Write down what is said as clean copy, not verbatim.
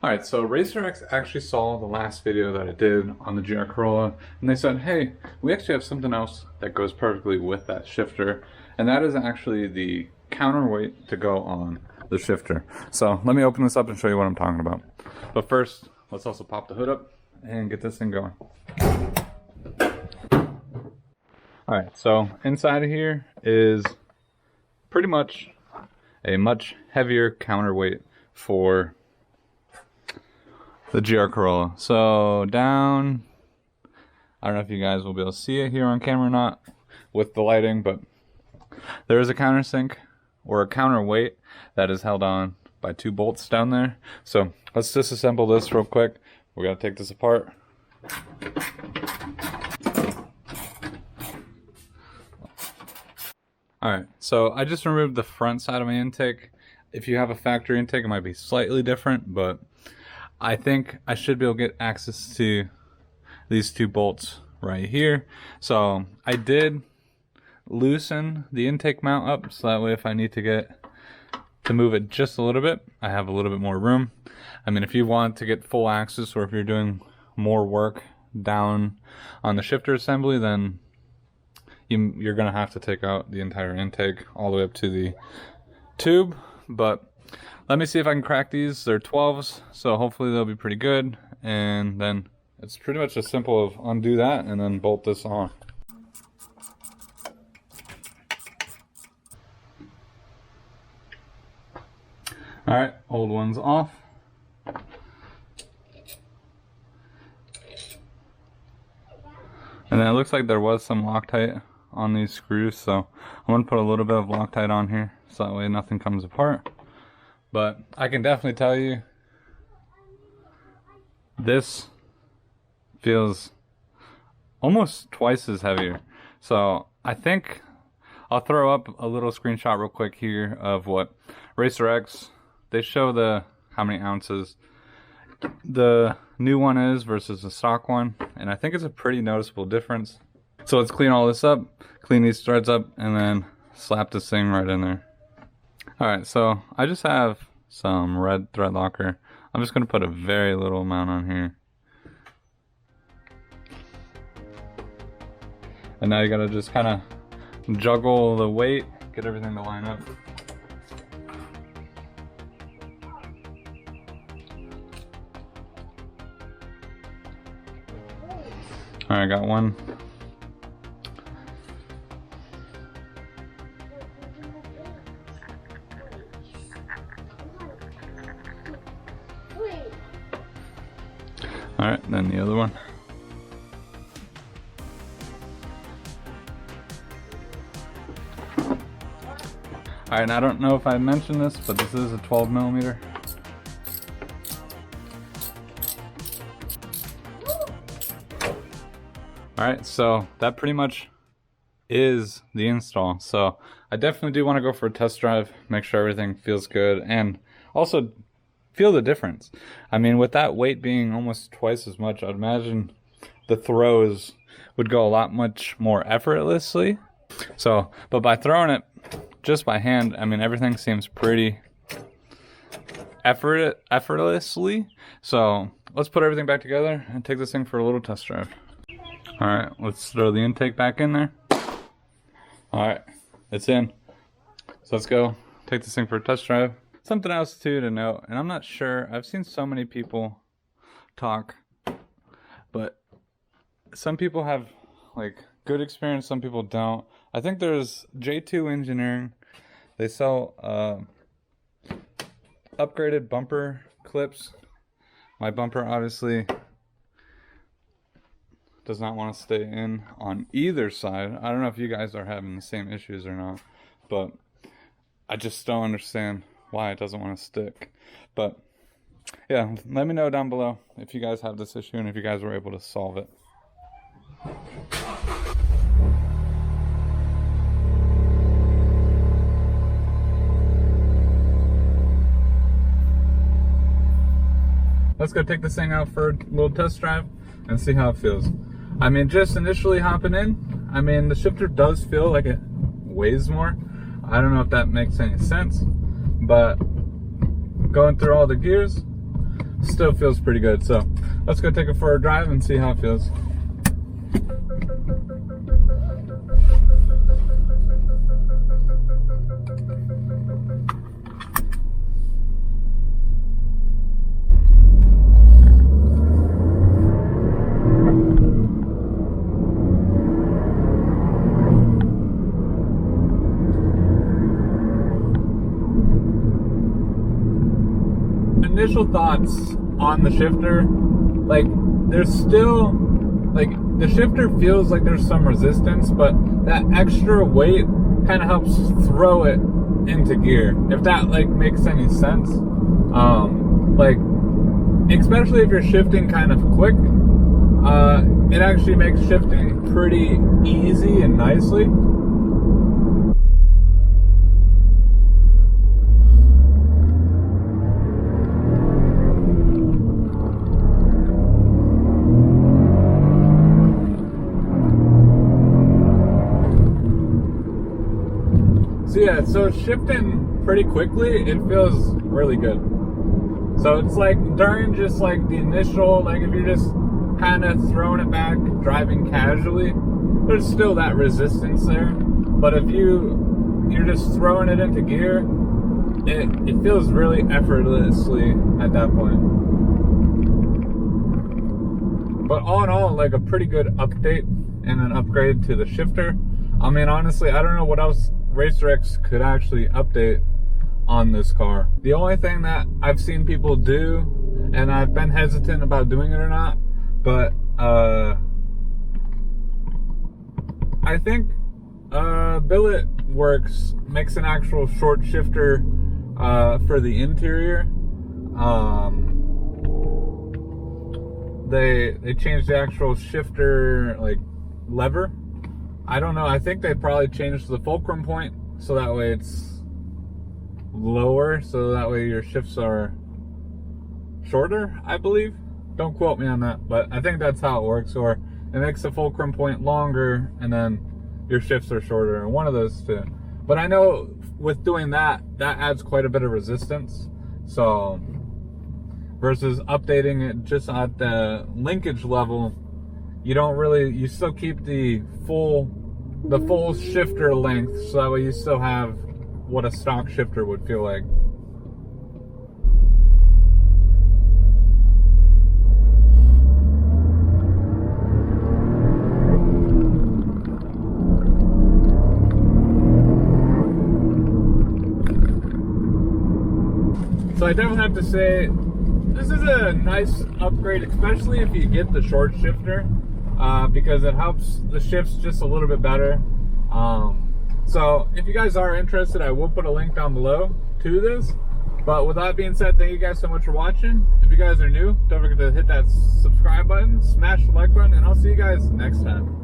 Alright, so RACER actually saw the last video that I did on the GR Corolla, and they said, hey, we actually have something else that goes perfectly with that shifter, and that is actually the counterweight to go on the shifter. So let me open this up and show you what I'm talking about. But first, let's also pop the hood up and get this thing going. Alright, so inside of here is pretty much a much heavier counterweight for the GR Corolla. So down, I don't know if you guys will be able to see it here on camera or not with the lighting, but there is a countersink or a counterweight that is held on by 2 bolts down there. So let's disassemble this real quick. We gotta take this apart. Alright, so I just removed the front side of my intake. If you have a factory intake, it might be slightly different, but I think I should be able to get access to these 2 bolts right here. So I did loosen the intake mount up, so that way if I need to move it just a little bit, I have a little bit more room. I mean, if you want to get full access, or if you're doing more work down on the shifter assembly, then you're gonna have to take out the entire intake all the way up to the tube. But let me see if I can crack these. They're 12s, so hopefully they'll be pretty good. And then it's pretty much as simple of undo that and then bolt this on. Alright, old one's off. And then it looks like there was some Loctite on these screws, so I'm going to put a little bit of Loctite on here so that way nothing comes apart. But I can definitely tell you, this feels almost twice as heavier. So I think I'll throw up a little screenshot real quick here of what RACER, they show how many ounces the new one is versus the stock one, and I think it's a pretty noticeable difference. So let's clean all this up, clean these threads up, and then slap this thing right in there. Alright, so I just have some red thread locker. I'm just going to put a very little amount on here. And now you got to just kind of juggle the weight, get everything to line up. Alright, got one. Alright, then the other one. Alright, and I don't know if I mentioned this, but this is a 12mm. Alright, so that pretty much is the install. So I definitely do want to go for a test drive, make sure everything feels good, and also feel the difference. I mean, with that weight being almost twice as much, I'd imagine the throws would go a lot much more effortlessly. So, but by throwing it just by hand, I mean, everything seems pretty effortlessly. So let's put everything back together and take this thing for a little test drive. Alright, let's throw the intake back in there. Alright, it's in. So let's go take this thing for a test drive. Something else too to note, and I'm not sure, I've seen so many people talk, but some people have like good experience, some people don't. I think there's J2 Engineering, they sell upgraded bumper clips. My bumper obviously does not want to stay in on either side. I don't know if you guys are having the same issues or not, but I just don't understand why it doesn't want to stick. But yeah, let me know down below if you guys have this issue and if you guys were able to solve it. Let's go take this thing out for a little test drive and see how it feels. I mean, just initially hopping in, I mean, the shifter does feel like it weighs more. I don't know if that makes any sense, but going through all the gears, still feels pretty good. So let's go take it for a drive and see how it feels. Initial thoughts on the shifter, like there's still, like the shifter feels like there's some resistance, but that extra weight kind of helps throw it into gear, if that like makes any sense. Like especially if you're shifting kind of quick, it actually makes shifting pretty easy and nicely. So yeah, so shifting pretty quickly, it feels really good. So it's like during just like the initial, like if you're just kind of throwing it back, driving casually, there's still that resistance there. But if you're just throwing it into gear, it feels really effortlessly at that point. But all in all, like a pretty good update and an upgrade to the shifter. I mean, honestly, I don't know what else RACER X could actually update on this car. The only thing that I've seen people do, and I've been hesitant about doing it or not, but I think Billet Works makes an actual short shifter for the interior. They changed the actual shifter like lever. I don't know, I think they probably changed the fulcrum point so that way it's lower, so that way your shifts are shorter, I believe. Don't quote me on that, but I think that's how it works. Or it makes the fulcrum point longer and then your shifts are shorter, and one of those two. But I know with doing that, that adds quite a bit of resistance. So versus updating it just at the linkage level, you don't really, you still keep the full shifter length, so that way you still have what a stock shifter would feel like. So I definitely have to say, this is a nice upgrade, especially if you get the short shifter. Because it helps the shifts just a little bit better. So if you guys are interested, I will put a link down below to this. But with that being said, thank you guys so much for watching. If you guys are new, don't forget to hit that subscribe button, smash the like button, and I'll see you guys next time.